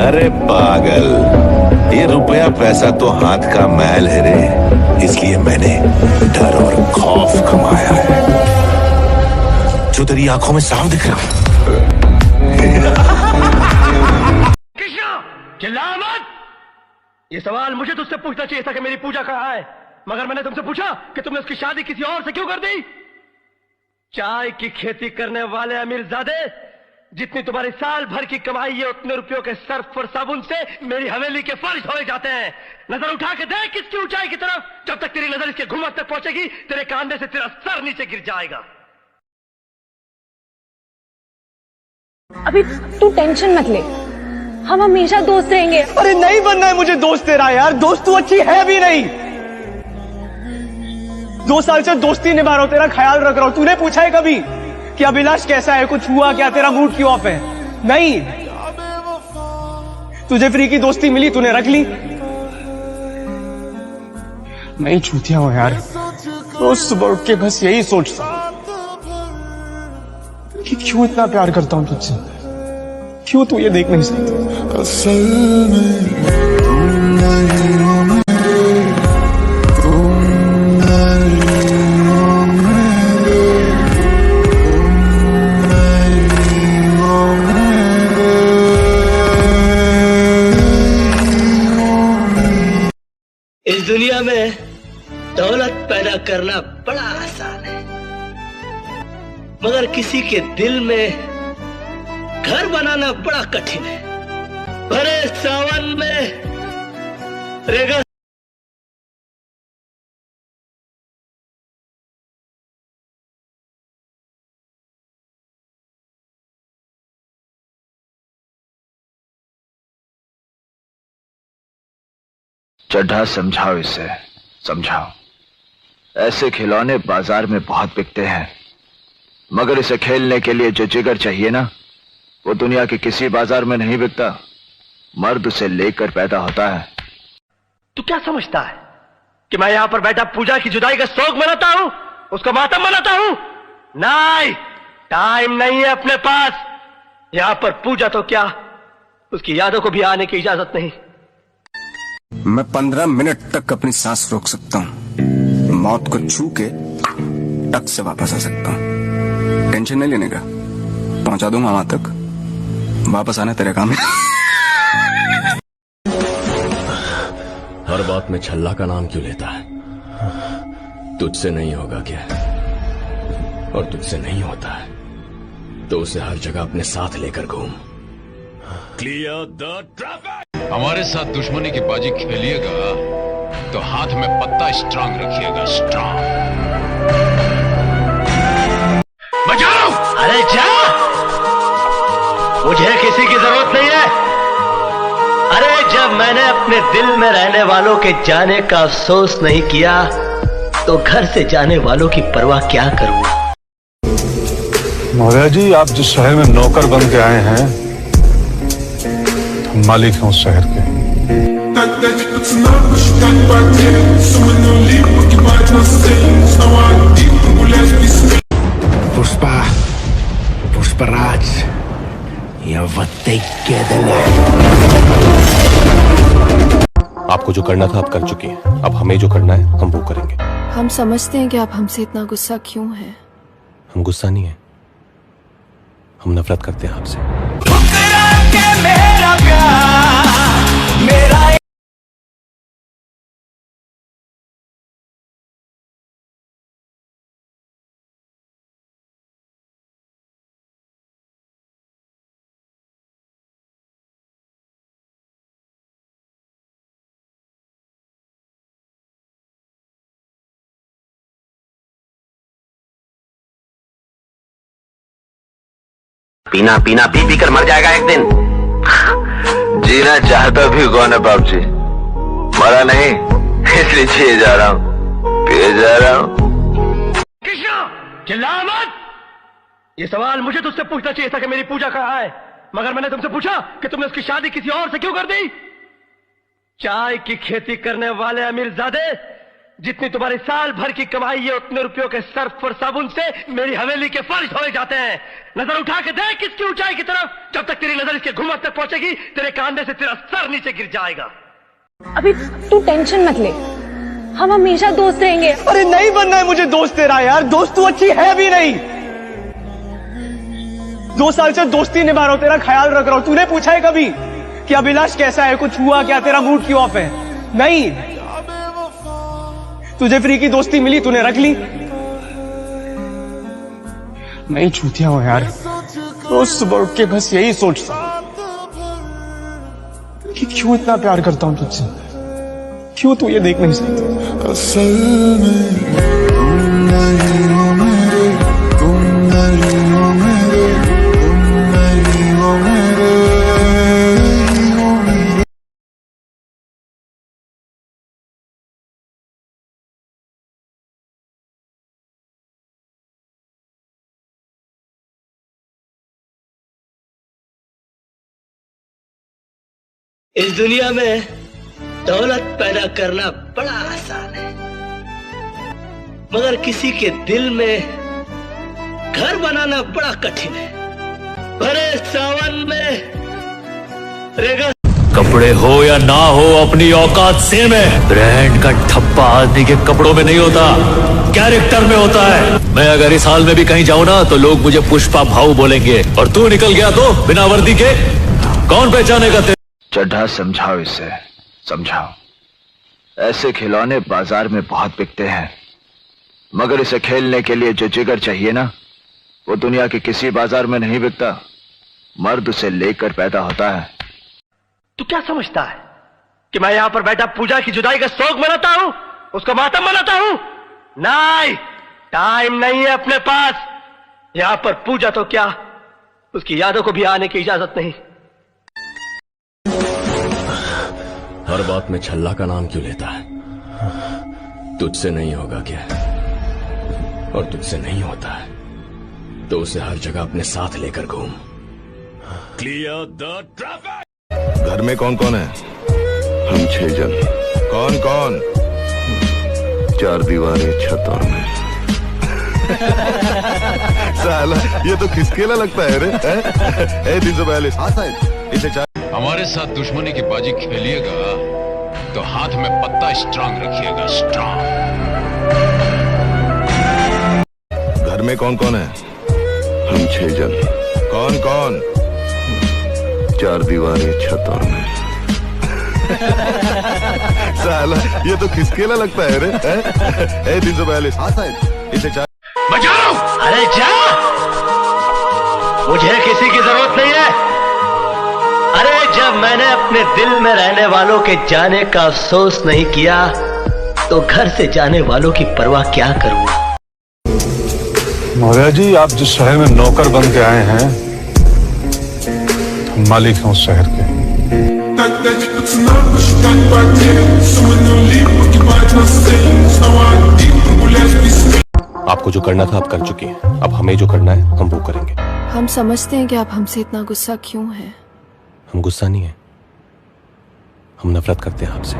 अरे पागल, ये रुपया पैसा तो हाथ का मैल है रे, इसलिए मैंने डर और खौफ कमाया है जो तेरी आंखों में साफ दिख रहा है। कृष्णा, चिल्ला मत। ये सवाल मुझे तुझसे पूछना चाहिए था कि मेरी पूजा कहाँ है, मगर मैंने तुमसे पूछा कि तुमने उसकी शादी किसी और से क्यों कर दी। चाय की खेती करने वाले अमीरजादे, जितनी तुम्हारी साल भर की कमाई है उतने रुपयों के सर्फ और साबुन से मेरी हवेली के फर्श धोए जाते हैं। नजर उठा के देख इसकी ऊंचाई की तरफ, जब तक तेरी नजर इसके घुमट तक पहुंचेगी तेरे कांधे से तेरा सर नीचे गिर जाएगा। अभी तू टेंशन मत ले, हम हमेशा दोस्त रहेंगे। अरे नहीं बनना है मुझे दोस्त तेरा यार, दोस्त तू अच्छी है भी नहीं। 2 साल से दोस्ती निभा रहा हूं, तेरा ख्याल रख रहा हूं। तूने पूछा है कभी कि अभिलाष कैसा है, कुछ हुआ क्या, तेरा मूड क्यों ऑफ है? नहीं, तुझे फ्री की दोस्ती मिली, तूने रख ली। नहीं छूतिया हो यार, रोज सुबह उठ के बस यही सोचता हूं कि क्यों इतना प्यार करता हूं तुझसे, क्यों तू ये देख नहीं सकता। इस दुनिया में दौलत पैदा करना बड़ा आसान है, मगर किसी के दिल में घर बनाना बड़ा कठिन है। भरे सावन में रेगा चड्ढा, समझाओ इसे, समझाओ। ऐसे खिलौने बाजार में बहुत बिकते हैं, मगर इसे खेलने के लिए जो जिगर चाहिए ना, वो दुनिया के किसी बाजार में नहीं बिकता। मर्द उसे लेकर पैदा होता है। तू क्या समझता है कि मैं यहां पर बैठा पूजा की जुदाई का शोक मनाता हूं, उसका मातम मनाता हूं? नहीं, टाइम नहीं है अपने पास। यहां पर पूजा तो क्या, उसकी यादों को भी आने की इजाजत नहीं। मैं 15 मिनट तक अपनी सांस रोक सकता हूँ, मौत को छू के टक से वापस आ सकता हूँ। टेंशन नहीं लेने का, पहुंचा दूंगा वहां तक, वापस आना तेरे काम है। हर बात में छल्ला का नाम क्यों लेता है? तुझसे नहीं होगा क्या? और तुझसे नहीं होता है तो उसे हर जगह अपने साथ लेकर घूम। Clear the traffic. हमारे साथ दुश्मनी की बाजी खेलिएगा तो हाथ में पत्ता स्ट्रांग रखिएगा, स्ट्रांग। बचाओ! अरे जा, मुझे किसी की जरूरत नहीं है। अरे जब मैंने अपने दिल में रहने वालों के जाने का अफसोस नहीं किया तो घर से जाने वालों की परवाह क्या करूंगा। मौर्य जी, आप जिस शहर में नौकर बन के आए हैं, हम मालिक हैं उस शहर के। पुष्पा, पुष्पराज, आपको जो करना था आप कर चुकी हैं, अब हमें जो करना है हम वो करेंगे। हम समझते हैं कि आप हमसे इतना गुस्सा क्यों है। हम गुस्सा नहीं है, हम नफरत करते हैं आपसे। पीना पीना पी पी कर मर जाएगा एक दिन। जीना चाहता भी कौन है बाप जी, मरा नहीं इसलिए जिए जा रहा हूँ, पिए जा रहा हूँ। कृष्णा, चिल्ला मत। ये सवाल मुझे तुझसे पूछना चाहिए था कि मेरी पूजा कहाँ है, मगर मैंने तुमसे पूछा कि तुमने उसकी शादी किसी और से क्यों कर दी। चाय की खेती करने वाले अमीरजादे, जितनी तुम्हारी साल भर की कमाई है उतने रुपयों के सर्फ और साबुन से मेरी हवेली के फर्श धोए जाते हैं। नजर उठा के देख किसकी ऊंचाई की तरफ। जब तक तेरी नजर इसके घुमट तक पहुंचेगी तेरे कांधे से तेरा सर नीचे गिर जाएगा। अभी तू टेंशन मत ले, हम हमेशा दोस्त रहेंगे। अरे नहीं बनना है मुझे दोस्त तेरा यार, दोस्त तू अच्छी है भी नहीं। 2 साल से दोस्ती निभा रहा हूं, तेरा ख्याल रख रहा हूं। तूने पूछा है कभी कि अभिलाष कैसा है, कुछ हुआ क्या, तेरा मूड क्यों ऑफ है? नहीं, तुझे फ्री की दोस्ती मिली, तूने रख ली। नहीं छूतिया हो यार, रोज सुबह उठ के बस यही सोचता हूं कि क्यों इतना प्यार करता हूं तुझसे, क्यों तू ये देख नहीं सकता। असल में तुम नहीं हो मेरे, तुम नहीं हो मेरे, तुम नहीं हो मेरे। इस दुनिया में दौलत पैदा करना बड़ा आसान है, मगर किसी के दिल में घर बनाना बड़ा कठिन है। भरे सावन में रेगा। कपड़े हो या ना हो अपनी औकात सेम है। ब्रांड का ठप्पा आदमी के कपड़ों में नहीं होता, कैरेक्टर में होता है। मैं अगर इस हाल में भी कहीं जाऊं ना तो लोग मुझे पुष्पा भाऊ बोलेंगे, और तू निकल गया तो बिना वर्दी के कौन पहचानेगा? चड्ढा समझाओ इसे, समझाओ। ऐसे खिलौने बाजार में बहुत बिकते हैं, मगर इसे खेलने के लिए जो जिगर चाहिए ना वो दुनिया के किसी बाजार में नहीं बिकता। मर्द उसे लेकर पैदा होता है। तू क्या समझता है कि मैं यहां पर बैठा पूजा की जुदाई का शोक मनाता हूं, उसका मातम मनाता हूं? नहीं, टाइम नहीं है अपने पास। यहां पर पूजा तो क्या, उसकी यादों को भी आने की इजाजत नहीं। हर बात में छल्ला का नाम क्यों लेता है? तुझसे नहीं होगा क्या? और तुझसे नहीं होता है तो उसे हर जगह अपने साथ लेकर घूम। Clear the traffic. घर में कौन कौन है? हम 6 जन। कौन कौन? 4 दीवारें, छत और मैं। साला ये तो खिसकेला लगता है रे। 342। हाँ साहब, इसे हमारे साथ दुश्मनी की बाजी खेलिएगा तो हाथ में पत्ता स्ट्रांग रखिएगा, स्ट्रांग। घर में कौन कौन है? हम 6 जन। कौन कौन? 4 दीवारें, छत और मैं। साला ये तो खिसकेला लगता है रे। 342। हाँ साहब, इसे बचाओ। अरे जा, मुझे किसी की जरूरत नहीं है। अरे जब मैंने अपने दिल में रहने वालों के जाने का अफसोस नहीं किया तो घर से जाने वालों की परवाह क्या करूंगा? मौर्य जी, आप जिस शहर में नौकर बन के आए हैं, हम मालिक हैं उस शहर के। आपको जो करना था आप कर चुकी हैं, अब हमें जो करना है हम वो करेंगे। हम समझते हैं कि आप हमसे इतना गुस्सा क्यों है। हम गुस्सा नहीं है, हम नफरत करते हैं आपसे।